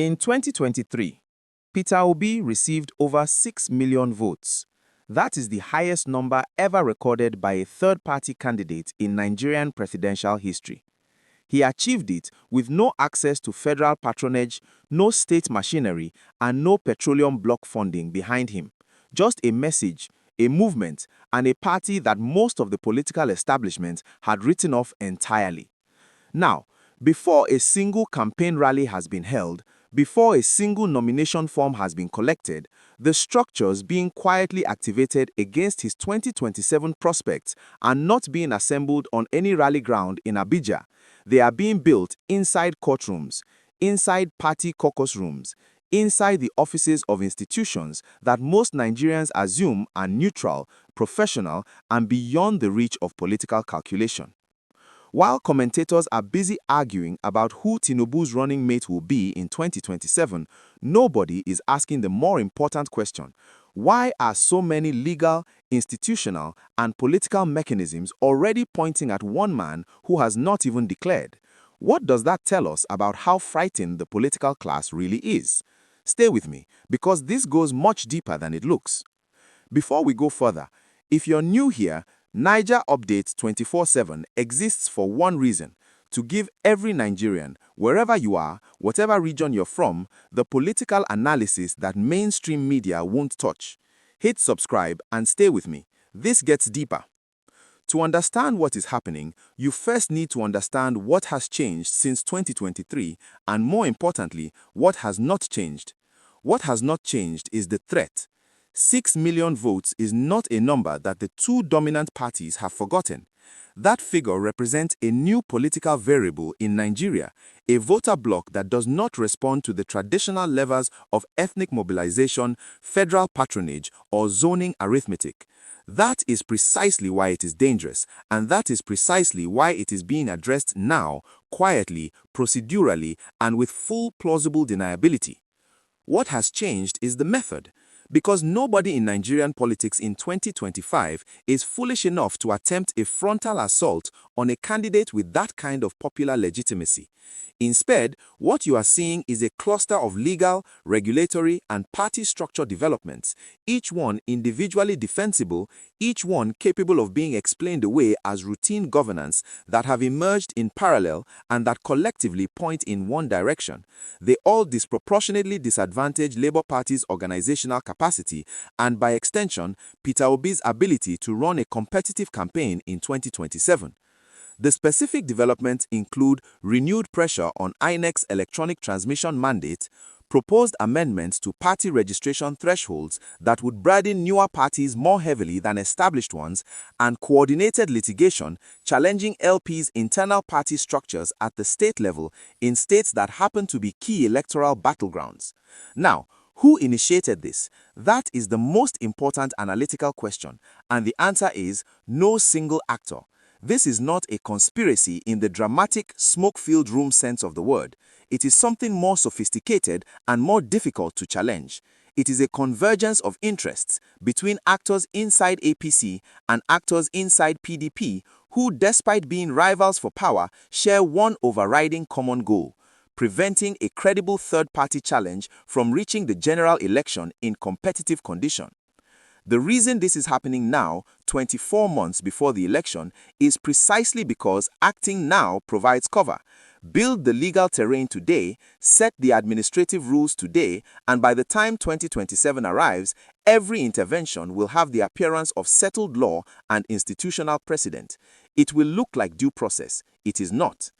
In 2023, Peter Obi received over 6 million votes. That is the highest number ever recorded by a third-party candidate in Nigerian presidential history. He achieved it with no access to federal patronage, no state machinery, and no petroleum bloc funding behind him. Just a message, a movement, and a party that most of the political establishment had written off entirely. Now, before a single campaign rally has been held, before a single nomination form has been collected, the structures being quietly activated against his 2027 prospects are not being assembled on any rally ground in Abuja. They are being built inside courtrooms, inside party caucus rooms, inside the offices of institutions that most Nigerians assume are neutral, professional, and beyond the reach of political calculation. While commentators are busy arguing about who Tinubu's running mate will be in 2027, nobody is asking the more important question: why are so many legal, institutional, and political mechanisms already pointing at one man who has not even declared? What does that tell us about how frightened the political class really is? Stay with me, because this goes much deeper than it looks. Before we go further, if you're new here, Naija Updates 24/7 exists for one reason: to give every Nigerian, wherever you are, whatever region you're from, the political analysis that mainstream media won't touch. Hit subscribe and stay with me. This gets deeper. To understand what is happening, you first need to understand what has changed since 2023, and more importantly, what has not changed. What has not changed is the threat. 6 million votes is not a number that the two dominant parties have forgotten. That figure represents a new political variable in Nigeria, a voter bloc that does not respond to the traditional levers of ethnic mobilization, federal patronage, or zoning arithmetic. That is precisely why it is dangerous, and that is precisely why it is being addressed now, quietly, procedurally, and with full plausible deniability. What has changed is the method. Because nobody in Nigerian politics in 2025 is foolish enough to attempt a frontal assault on a candidate with that kind of popular legitimacy. Instead, what you are seeing is a cluster of legal, regulatory, and party structure developments, each one individually defensible, each one capable of being explained away as routine governance, that have emerged in parallel and that collectively point in one direction. They all disproportionately disadvantage Labour Party's organizational capacity and, by extension, Peter Obi's ability to run a competitive campaign in 2027. The specific developments include renewed pressure on INEC's electronic transmission mandate, proposed amendments to party registration thresholds that would burden newer parties more heavily than established ones, and coordinated litigation challenging LP's internal party structures at the state level in states that happen to be key electoral battlegrounds. Now, who initiated this? That is the most important analytical question, and the answer is no single actor. This is not a conspiracy in the dramatic, smoke-filled room sense of the word. It is something more sophisticated and more difficult to challenge. It is a convergence of interests between actors inside APC and actors inside PDP who, despite being rivals for power, share one overriding common goal: preventing a credible third-party challenge from reaching the general election in competitive condition. The reason this is happening now, 24 months before the election, is precisely because acting now provides cover. Build the legal terrain today, set the administrative rules today, and by the time 2027 arrives, every intervention will have the appearance of settled law and institutional precedent. It will look like due process. It is not.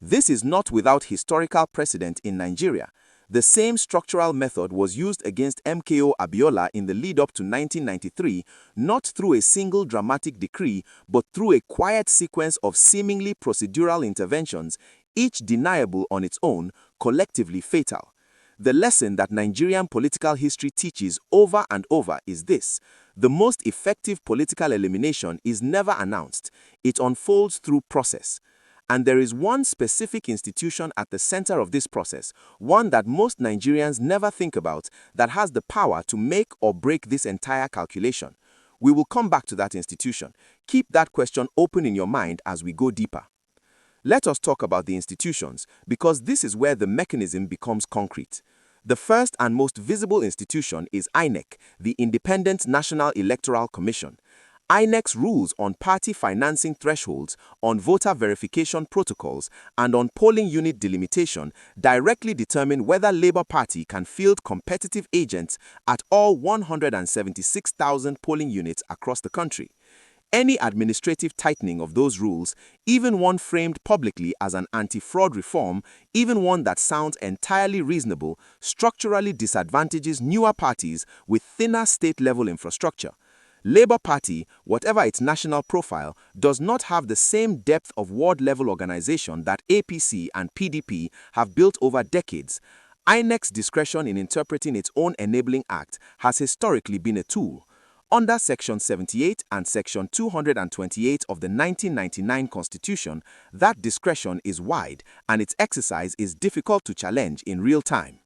This is not without historical precedent in Nigeria. The same structural method was used against MKO Abiola in the lead-up to 1993, not through a single dramatic decree, but through a quiet sequence of seemingly procedural interventions, each deniable on its own, collectively fatal. The lesson that Nigerian political history teaches over and over is this: the most effective political elimination is never announced. It unfolds through process. And there is one specific institution at the center of this process, one that most Nigerians never think about, that has the power to make or break this entire calculation. We will come back to that institution. Keep that question open in your mind as we go deeper. Let us talk about the institutions, because this is where the mechanism becomes concrete. The first and most visible institution is INEC, the Independent National Electoral Commission. INEC's rules on party financing thresholds, on voter verification protocols, and on polling unit delimitation directly determine whether Labour Party can field competitive agents at all 176,000 polling units across the country. Any administrative tightening of those rules, even one framed publicly as an anti-fraud reform, even one that sounds entirely reasonable, structurally disadvantages newer parties with thinner state-level infrastructure. Labour Party, whatever its national profile, does not have the same depth of ward-level organization that APC and PDP have built over decades. INEC's discretion in interpreting its own enabling act has historically been a tool. Under Section 78 and Section 228 of the 1999 Constitution, that discretion is wide and its exercise is difficult to challenge in real time.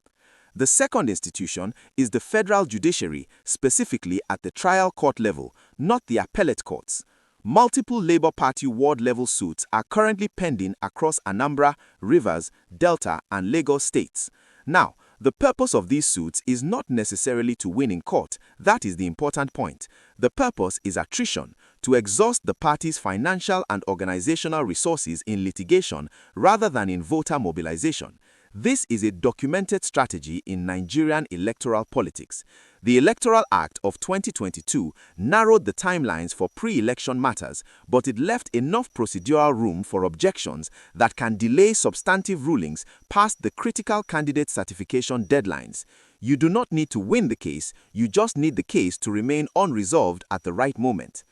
The second institution is the federal judiciary, specifically at the trial court level, not the appellate courts. Multiple Labour Party ward-level suits are currently pending across Anambra, Rivers, Delta, and Lagos states. Now, the purpose of these suits is not necessarily to win in court. That is the important point. The purpose is attrition, to exhaust the party's financial and organizational resources in litigation rather than in voter mobilization. This is a documented strategy in Nigerian electoral politics. The Electoral Act of 2022 narrowed the timelines for pre-election matters, but it left enough procedural room for objections that can delay substantive rulings past the critical candidate certification deadlines. You do not need to win the case, you just need the case to remain unresolved at the right moment.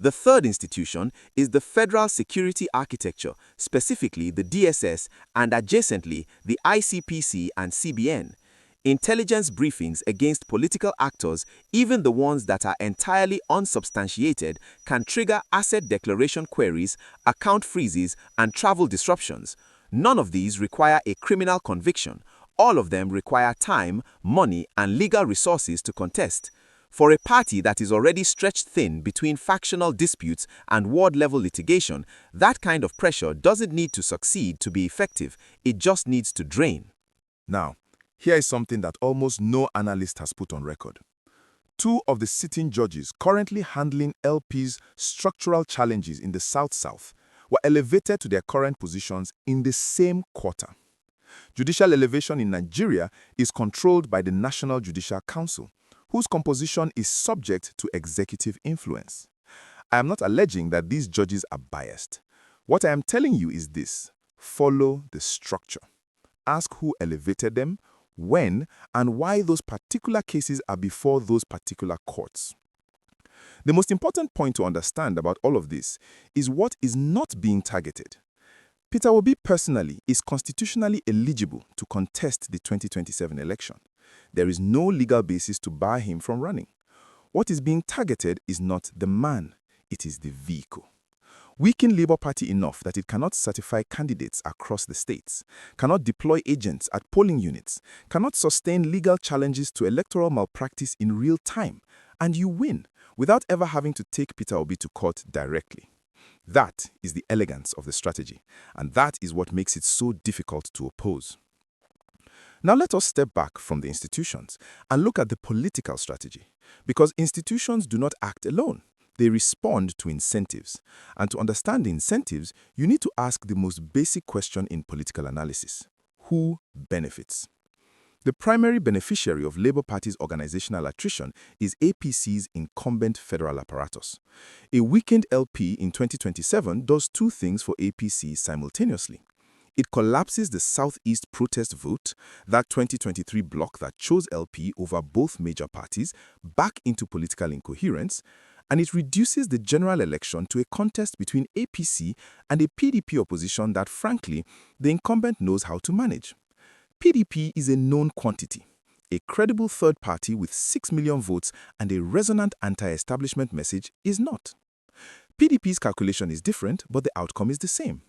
The third institution is the Federal Security Architecture, specifically the DSS, and adjacently the ICPC and CBN. Intelligence briefings against political actors, even the ones that are entirely unsubstantiated, can trigger asset declaration queries, account freezes, and travel disruptions. None of these require a criminal conviction. All of them require time, money, and legal resources to contest. For a party that is already stretched thin between factional disputes and ward-level litigation, that kind of pressure doesn't need to succeed to be effective, it just needs to drain. Now, here is something that almost no analyst has put on record. Two of the sitting judges currently handling LP's structural challenges in the South-South were elevated to their current positions in the same quarter. Judicial elevation in Nigeria is controlled by the National Judicial Council, whose composition is subject to executive influence. I am not alleging that these judges are biased. What I am telling you is this: follow the structure. Ask who elevated them, when, and why those particular cases are before those particular courts. The most important point to understand about all of this is what is not being targeted. Peter Obi personally is constitutionally eligible to contest the 2027 election. There is no legal basis to bar him from running. What is being targeted is not the man, it is the vehicle. Weaken Labour Party enough that it cannot certify candidates across the states, cannot deploy agents at polling units, cannot sustain legal challenges to electoral malpractice in real time, and you win without ever having to take Peter Obi to court directly. That is the elegance of the strategy, and that is what makes it so difficult to oppose. Now let us step back from the institutions and look at the political strategy, because institutions do not act alone. They respond to incentives. And to understand the incentives, you need to ask the most basic question in political analysis: who benefits? The primary beneficiary of Labour Party's organizational attrition is APC's incumbent federal apparatus. A weakened LP in 2027 does two things for APC simultaneously. It collapses the Southeast protest vote, that 2023 bloc that chose LP over both major parties, back into political incoherence, and it reduces the general election to a contest between APC and a PDP opposition that, frankly, the incumbent knows how to manage. PDP is a known quantity. A credible third party with 6 million votes and a resonant anti-establishment message is not. PDP's calculation is different, but the outcome is the same.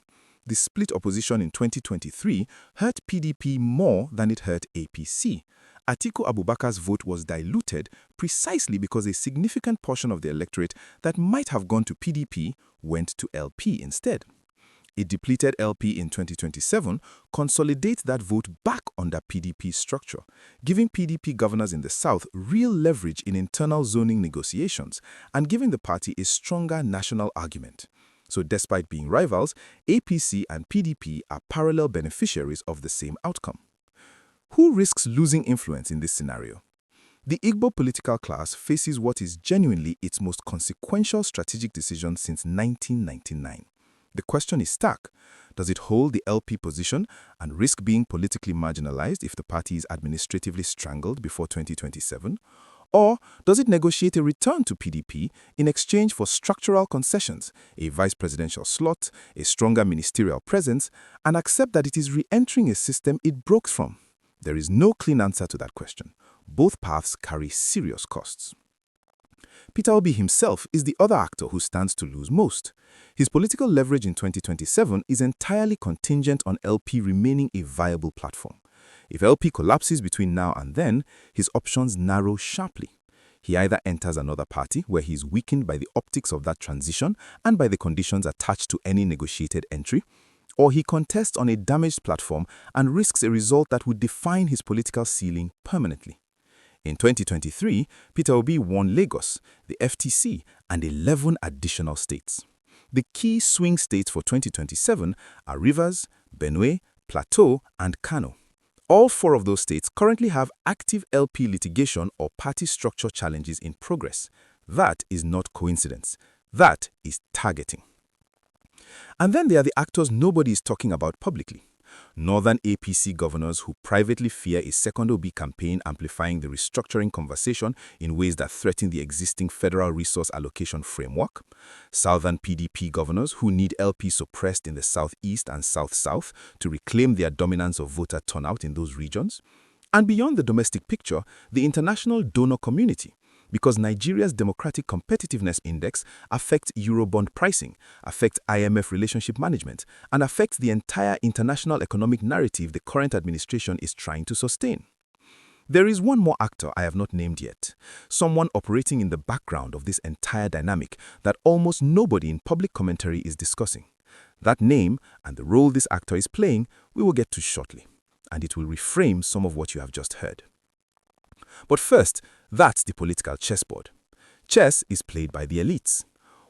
The split opposition in 2023 hurt PDP more than it hurt APC. Atiku Abubakar's vote was diluted precisely because a significant portion of the electorate that might have gone to PDP went to LP instead. A depleted LP in 2027 consolidates that vote back under PDP structure, giving PDP governors in the South real leverage in internal zoning negotiations and giving the party a stronger national argument. So despite being rivals, APC and PDP are parallel beneficiaries of the same outcome. Who risks losing influence in this scenario? The Igbo political class faces what is genuinely its most consequential strategic decision since 1999. The question is stark. Does it hold the LP position and risk being politically marginalized if the party is administratively strangled before 2027? Or does it negotiate a return to PDP in exchange for structural concessions, a vice presidential slot, a stronger ministerial presence, and accept that it is re-entering a system it broke from? There is no clean answer to that question. Both paths carry serious costs. Peter Obi himself is the other actor who stands to lose most. His political leverage in 2027 is entirely contingent on LP remaining a viable platform. If LP collapses between now and then, his options narrow sharply. He either enters another party where he is weakened by the optics of that transition and by the conditions attached to any negotiated entry, or he contests on a damaged platform and risks a result that would define his political ceiling permanently. In 2023, Peter Obi won Lagos, the FTC, and 11 additional states. The key swing states for 2027 are Rivers, Benue, Plateau, and Kano. All four of those states currently have active LP litigation or party structure challenges in progress. That is not coincidence. That is targeting. And then there are the actors nobody is talking about publicly. Northern APC governors who privately fear a second Obi campaign amplifying the restructuring conversation in ways that threaten the existing federal resource allocation framework. Southern PDP governors who need LP suppressed in the Southeast and South-South to reclaim their dominance of voter turnout in those regions. And beyond the domestic picture, the international donor community. Because Nigeria's Democratic Competitiveness Index affects Eurobond pricing, affects IMF relationship management, and affects the entire international economic narrative the current administration is trying to sustain. There is one more actor I have not named yet, someone operating in the background of this entire dynamic that almost nobody in public commentary is discussing. That name and the role this actor is playing we will get to shortly, and it will reframe some of what you have just heard. But first, that's the political chessboard. Chess is played by the elites.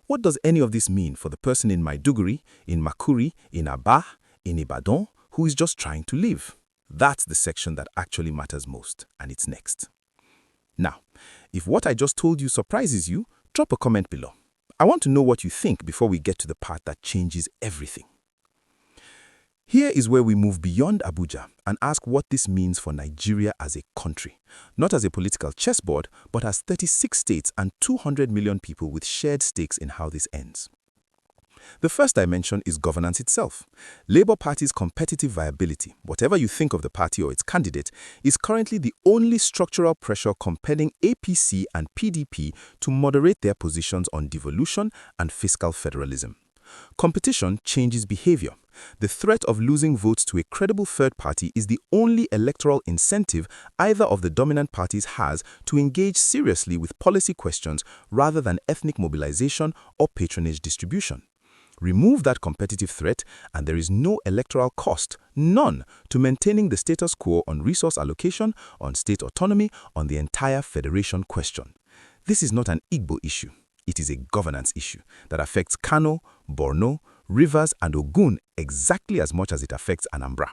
What does any of this mean for the person in Maiduguri, in Makuri, in Aba, in Ibadan, who is just trying to live? That's the section that actually matters most, and it's next. Now, if what I just told you surprises you, drop a comment below. I want to know what you think before we get to the part that changes everything. Here is where we move beyond Abuja and ask what this means for Nigeria as a country, not as a political chessboard, but as 36 states and 200 million people with shared stakes in how this ends. The first dimension is governance itself. Labour Party's competitive viability, whatever you think of the party or its candidate, is currently the only structural pressure compelling APC and PDP to moderate their positions on devolution and fiscal federalism. Competition changes behavior. The threat of losing votes to a credible third party is the only electoral incentive either of the dominant parties has to engage seriously with policy questions rather than ethnic mobilization or patronage distribution. Remove that competitive threat and there is no electoral cost, none, to maintaining the status quo on resource allocation, on state autonomy, on the entire federation question. This is not an Igbo issue. It is a governance issue that affects Kano, Borno, Rivers, and Ogun exactly as much as it affects Anambra.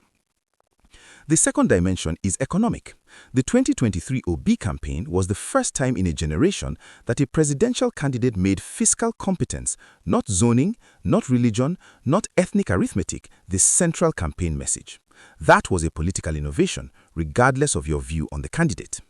The second dimension is economic. The 2023 Obi campaign was the first time in a generation that a presidential candidate made fiscal competence, not zoning, not religion, not ethnic arithmetic, the central campaign message. That was a political innovation, regardless of your view on the candidate.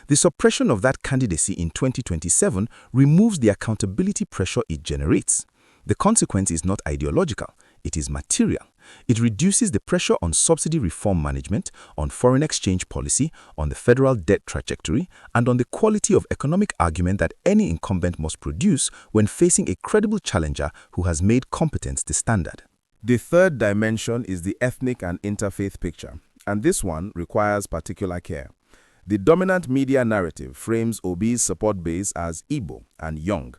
The suppression of that candidacy in 2027 removes the accountability pressure it generates. The consequence is not ideological, it is material. It reduces the pressure on subsidy reform management, on foreign exchange policy, on the federal debt trajectory, and on the quality of economic argument that any incumbent must produce when facing a credible challenger who has made competence the standard. The third dimension is the ethnic and interfaith picture, and this one requires particular care. The dominant media narrative frames Obi's support base as Igbo and young.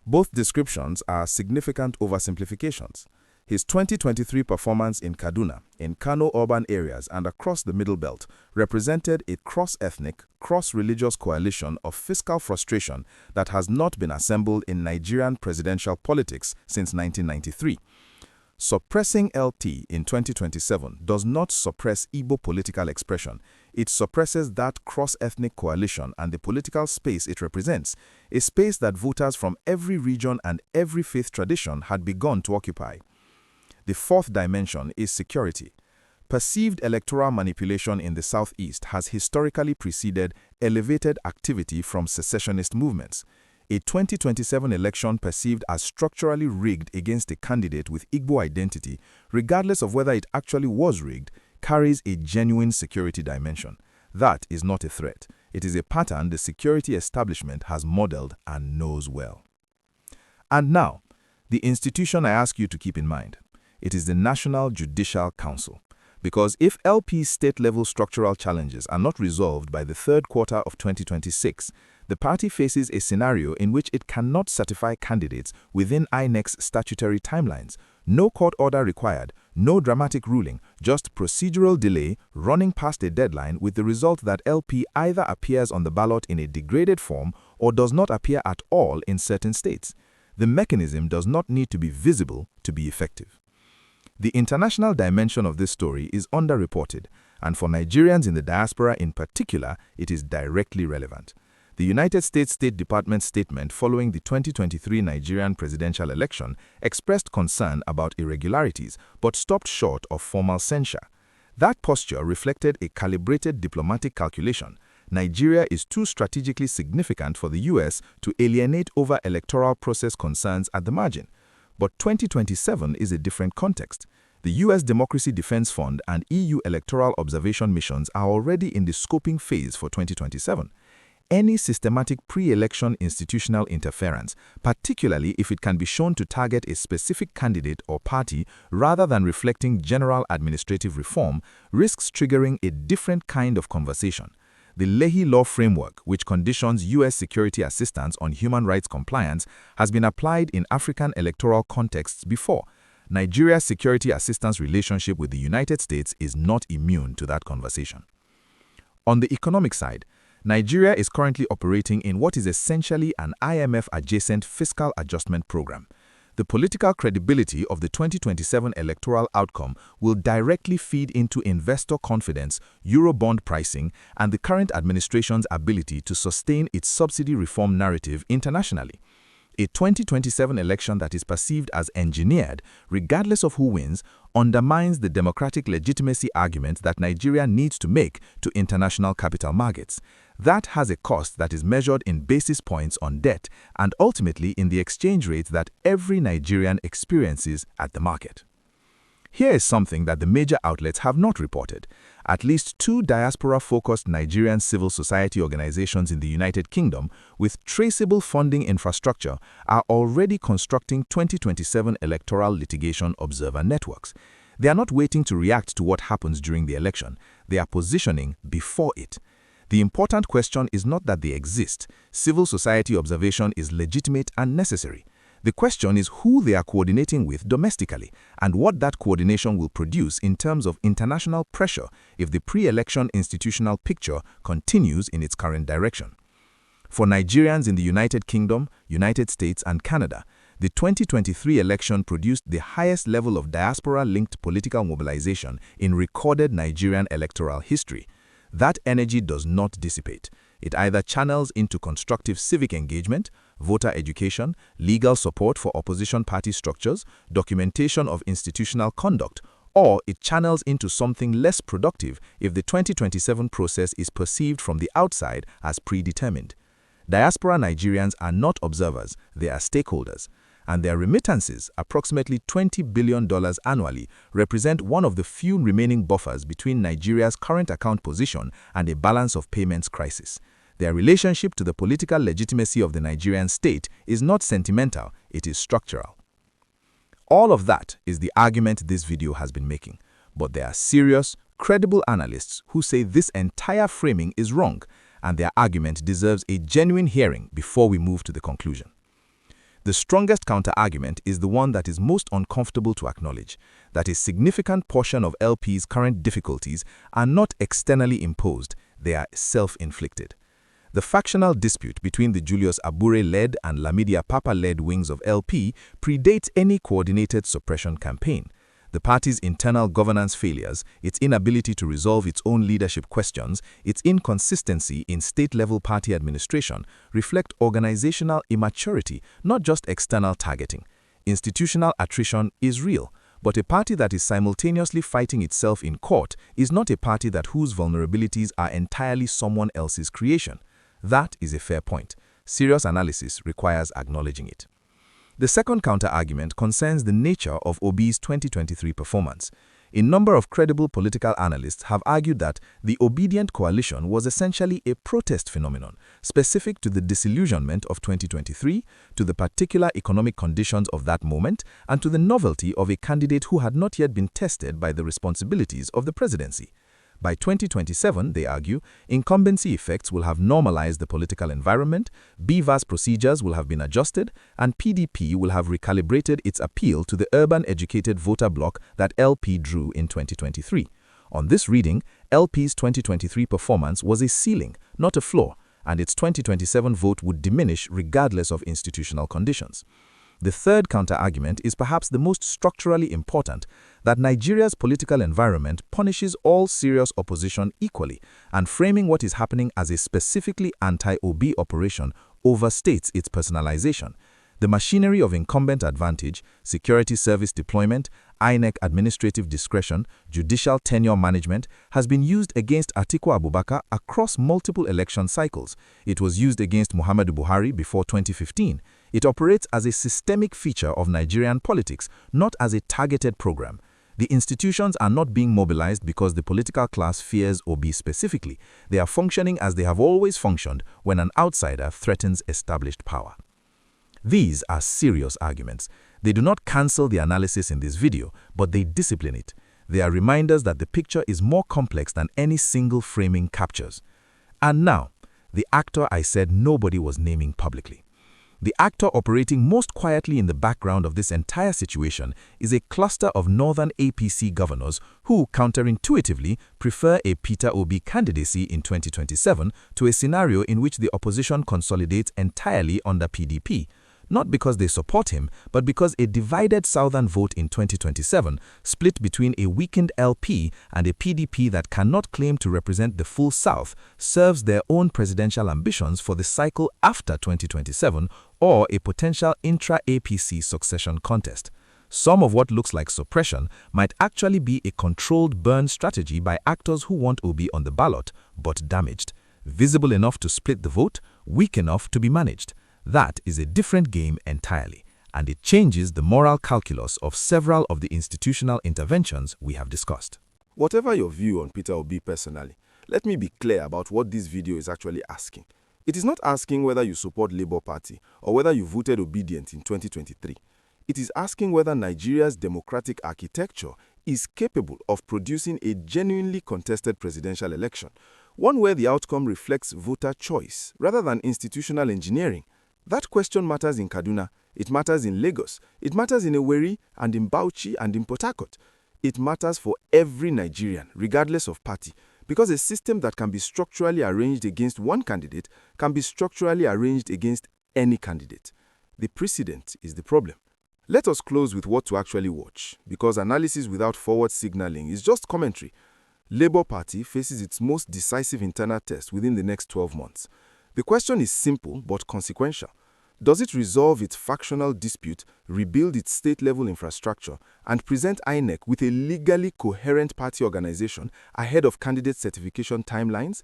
Both descriptions are significant oversimplifications. His 2023 performance in Kaduna, in Kano urban areas and across the Middle Belt represented a cross-ethnic, cross-religious coalition of fiscal frustration that has not been assembled in Nigerian presidential politics since 1993. Suppressing LT in 2027 does not suppress Igbo political expression. It suppresses that cross-ethnic coalition and the political space it represents, a space that voters from every region and every faith tradition had begun to occupy. The fourth dimension is security. Perceived electoral manipulation in the Southeast has historically preceded elevated activity from secessionist movements. A 2027 election perceived as structurally rigged against a candidate with Igbo identity, regardless of whether it actually was rigged, carries a genuine security dimension. That is not a threat. It is a pattern the security establishment has modeled and knows well. And now, the institution I ask you to keep in mind. It is the National Judicial Council. Because if LP's state-level structural challenges are not resolved by the third quarter of 2026, the party faces a scenario in which it cannot certify candidates within INEC's statutory timelines. No court order required, no dramatic ruling, just procedural delay running past a deadline with the result that LP either appears on the ballot in a degraded form or does not appear at all in certain states. The mechanism does not need to be visible to be effective. The international dimension of this story is underreported, and for Nigerians in the diaspora in particular, it is directly relevant. The United States State Department statement following the 2023 Nigerian presidential election expressed concern about irregularities but stopped short of formal censure. That posture reflected a calibrated diplomatic calculation. Nigeria is too strategically significant for the U.S. to alienate over electoral process concerns at the margin. But 2027 is a different context. The U.S. Democracy Defense Fund and EU electoral observation missions are already in the scoping phase for 2027. Any systematic pre-election institutional interference, particularly if it can be shown to target a specific candidate or party rather than reflecting general administrative reform, risks triggering a different kind of conversation. The Leahy Law Framework, which conditions U.S. security assistance on human rights compliance, has been applied in African electoral contexts before. Nigeria's security assistance relationship with the United States is not immune to that conversation. On the economic side, Nigeria is currently operating in what is essentially an IMF-adjacent fiscal adjustment program. The political credibility of the 2027 electoral outcome will directly feed into investor confidence, Eurobond pricing, and the current administration's ability to sustain its subsidy reform narrative internationally. A 2027 election that is perceived as engineered, regardless of who wins, undermines the democratic legitimacy argument that Nigeria needs to make to international capital markets. That has a cost that is measured in basis points on debt and ultimately in the exchange rate that every Nigerian experiences at the market. Here is something that the major outlets have not reported. At least 2 diaspora-focused Nigerian civil society organizations in the United Kingdom with traceable funding infrastructure are already constructing 2027 electoral litigation observer networks. They are not waiting to react to what happens during the election. They are positioning before it. The important question is not that they exist. Civil society observation is legitimate and necessary. The question is who they are coordinating with domestically and what that coordination will produce in terms of international pressure if the pre-election institutional picture continues in its current direction. For Nigerians in the United Kingdom, United States, and Canada, the 2023 election produced the highest level of diaspora-linked political mobilization in recorded Nigerian electoral history. That energy does not dissipate. It either channels into constructive civic engagement, voter education, legal support for opposition party structures, documentation of institutional conduct, or it channels into something less productive if the 2027 process is perceived from the outside as predetermined. Diaspora Nigerians are not observers, they are stakeholders, and their remittances, approximately $20 billion annually, represent one of the few remaining buffers between Nigeria's current account position and a balance of payments crisis. Their relationship to the political legitimacy of the Nigerian state is not sentimental, it is structural. All of that is the argument this video has been making, but there are serious, credible analysts who say this entire framing is wrong, and their argument deserves a genuine hearing before we move to the conclusion. The strongest counterargument is the one that is most uncomfortable to acknowledge, that a significant portion of LP's current difficulties are not externally imposed, they are self-inflicted. The factional dispute between the Julius Abure-led and Lamidia Papa-led wings of LP predates any coordinated suppression campaign. The party's internal governance failures, its inability to resolve its own leadership questions, its inconsistency in state-level party administration reflect organizational immaturity, not just external targeting. Institutional attrition is real, but a party that is simultaneously fighting itself in court is not a party whose vulnerabilities are entirely someone else's creation. That is a fair point. Serious analysis requires acknowledging it. The second counter-argument concerns the nature of Obi's 2023 performance. A number of credible political analysts have argued that the Obedient Coalition was essentially a protest phenomenon, specific to the disillusionment of 2023, to the particular economic conditions of that moment, and to the novelty of a candidate who had not yet been tested by the responsibilities of the presidency. By 2027, they argue, incumbency effects will have normalized the political environment, BVAS procedures will have been adjusted, and PDP will have recalibrated its appeal to the urban-educated voter bloc that LP drew in 2023. On this reading, LP's 2023 performance was a ceiling, not a floor, and its 2027 vote would diminish regardless of institutional conditions. The third counter-argument is perhaps the most structurally important, that Nigeria's political environment punishes all serious opposition equally, and framing what is happening as a specifically anti-Obi operation overstates its personalization. The machinery of incumbent advantage, security service deployment, INEC administrative discretion, judicial tenure management has been used against Atiku Abubakar across multiple election cycles. It was used against Muhammadu Buhari before 2015. It operates as a systemic feature of Nigerian politics, not as a targeted program. The institutions are not being mobilized because the political class fears Obi specifically. They are functioning as they have always functioned when an outsider threatens established power. These are serious arguments. They do not cancel the analysis in this video, but they discipline it. They are reminders that the picture is more complex than any single framing captures. And now, the actor I said nobody was naming publicly. The actor operating most quietly in the background of this entire situation is a cluster of northern APC governors who, counterintuitively, prefer a Peter Obi candidacy in 2027 to a scenario in which the opposition consolidates entirely under PDP. Not because they support him, but because a divided southern vote in 2027, split between a weakened LP and a PDP that cannot claim to represent the full South, serves their own presidential ambitions for the cycle after 2027 or a potential intra-APC succession contest. Some of what looks like suppression might actually be a controlled burn strategy by actors who want Obi on the ballot, but damaged. Visible enough to split the vote, weak enough to be managed. That is a different game entirely, and it changes the moral calculus of several of the institutional interventions we have discussed. Whatever your view on Peter Obi personally, let me be clear about what this video is actually asking. It is not asking whether you support Labour Party or whether you voted obedient in 2023. It is asking whether Nigeria's democratic architecture is capable of producing a genuinely contested presidential election, one where the outcome reflects voter choice rather than institutional engineering. That question matters in Kaduna, it matters in Lagos, it matters in Owerri and in Bauchi and in Port Harcourt. It matters for every Nigerian, regardless of party, because a system that can be structurally arranged against one candidate can be structurally arranged against any candidate. The precedent is the problem. Let us close with what to actually watch, because analysis without forward signaling is just commentary. Labour Party faces its most decisive internal test within the next 12 months. The question is simple but consequential. Does it resolve its factional dispute, rebuild its state-level infrastructure, and present INEC with a legally coherent party organization ahead of candidate certification timelines?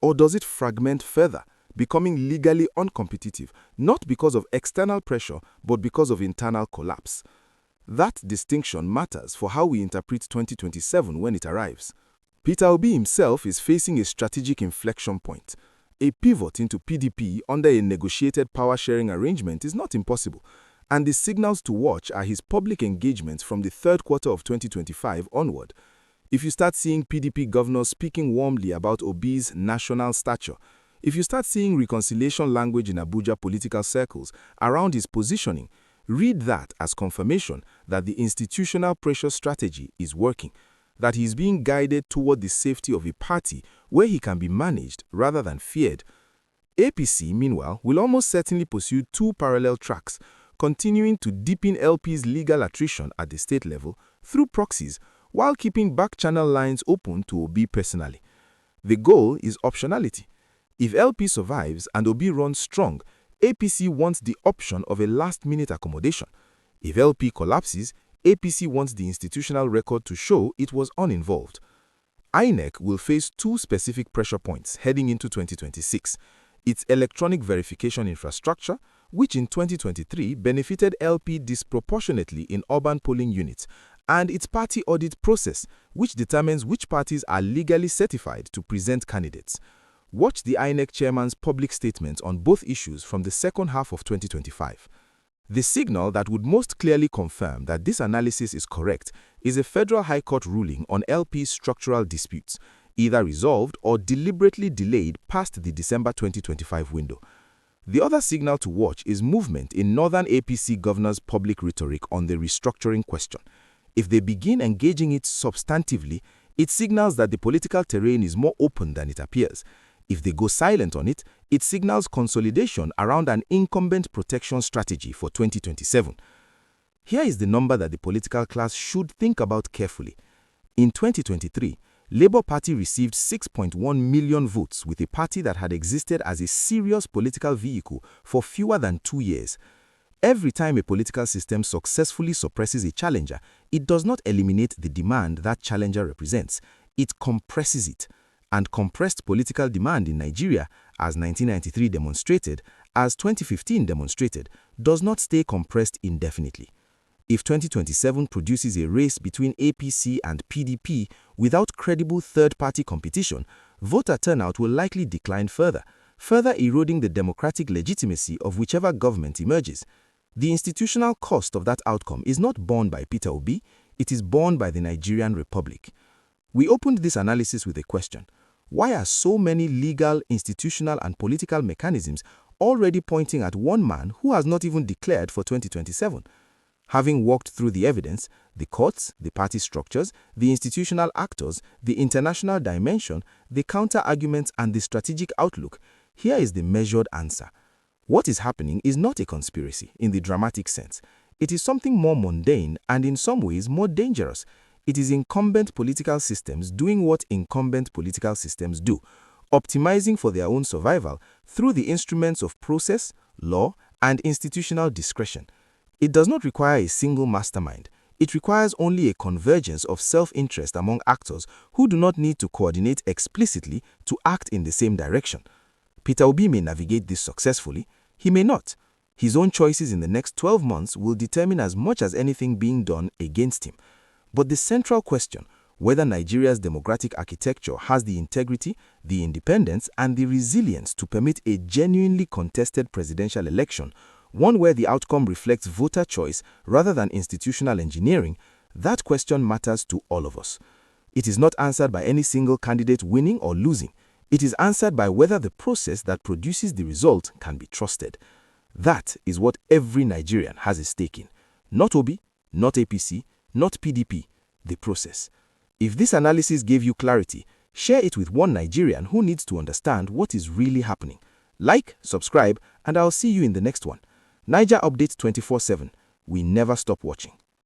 Or does it fragment further, becoming legally uncompetitive, not because of external pressure, but because of internal collapse? That distinction matters for how we interpret 2027 when it arrives. Peter Obi himself is facing a strategic inflection point. A pivot into PDP under a negotiated power-sharing arrangement is not impossible, and the signals to watch are his public engagements from the third quarter of 2025 onward. If you start seeing PDP governors speaking warmly about Obi's national stature, If you start seeing reconciliation language in Abuja political circles around his positioning, read that as confirmation that the institutional pressure strategy is working, that he is being guided toward the safety of a party where he can be managed rather than feared. APC, meanwhile, will almost certainly pursue two parallel tracks, continuing to deepen LP's legal attrition at the state level through proxies, while keeping back-channel lines open to Obi personally. The goal is optionality. If LP survives and Obi runs strong, APC wants the option of a last-minute accommodation. If LP collapses, APC wants the institutional record to show it was uninvolved. INEC will face two specific pressure points heading into 2026. Its electronic verification infrastructure, which in 2023 benefited LP disproportionately in urban polling units, and its party audit process, which determines which parties are legally certified to present candidates. Watch the INEC chairman's public statement on both issues from the second half of 2025. The signal that would most clearly confirm that this analysis is correct is a Federal High Court ruling on LP's structural disputes, either resolved or deliberately delayed past the December 2025 window. The other signal to watch is movement in Northern APC governors' public rhetoric on the restructuring question. If they begin engaging it substantively, it signals that the political terrain is more open than it appears. If they go silent on it, it signals consolidation around an incumbent protection strategy for 2027. Here is the number that the political class should think about carefully. In 2023, Labour Party received 6.1 million votes with a party that had existed as a serious political vehicle for fewer than 2 years. Every time a political system successfully suppresses a challenger, it does not eliminate the demand that challenger represents. It compresses it. And compressed political demand in Nigeria, as 1993 demonstrated, as 2015 demonstrated, does not stay compressed indefinitely. If 2027 produces a race between APC and PDP without credible third-party competition, voter turnout will likely decline further eroding the democratic legitimacy of whichever government emerges. The institutional cost of that outcome is not borne by Peter Obi, it is borne by the Nigerian Republic. We opened this analysis with a question. Why are so many legal, institutional, and political mechanisms already pointing at one man who has not even declared for 2027? Having walked through the evidence, the courts, the party structures, the institutional actors, the international dimension, the counter-arguments, and the strategic outlook, here is the measured answer. What is happening is not a conspiracy in the dramatic sense. It is something more mundane and in some ways more dangerous. It is incumbent political systems doing what incumbent political systems do, optimizing for their own survival through the instruments of process, law, and institutional discretion. It does not require a single mastermind. It requires only a convergence of self-interest among actors who do not need to coordinate explicitly to act in the same direction. Peter Obi may navigate this successfully. He may not. His own choices in the next 12 months will determine as much as anything being done against him. But the central question, whether Nigeria's democratic architecture has the integrity, the independence, and the resilience to permit a genuinely contested presidential election, one where the outcome reflects voter choice rather than institutional engineering, that question matters to all of us. It is not answered by any single candidate winning or losing. It is answered by whether the process that produces the result can be trusted. That is what every Nigerian has a stake in. Not Obi, not APC, not PDP, the process. If this analysis gave you clarity, share it with one Nigerian who needs to understand what is really happening. Like, subscribe, and I'll see you in the next one. Naija Update 24/7. We never stop watching.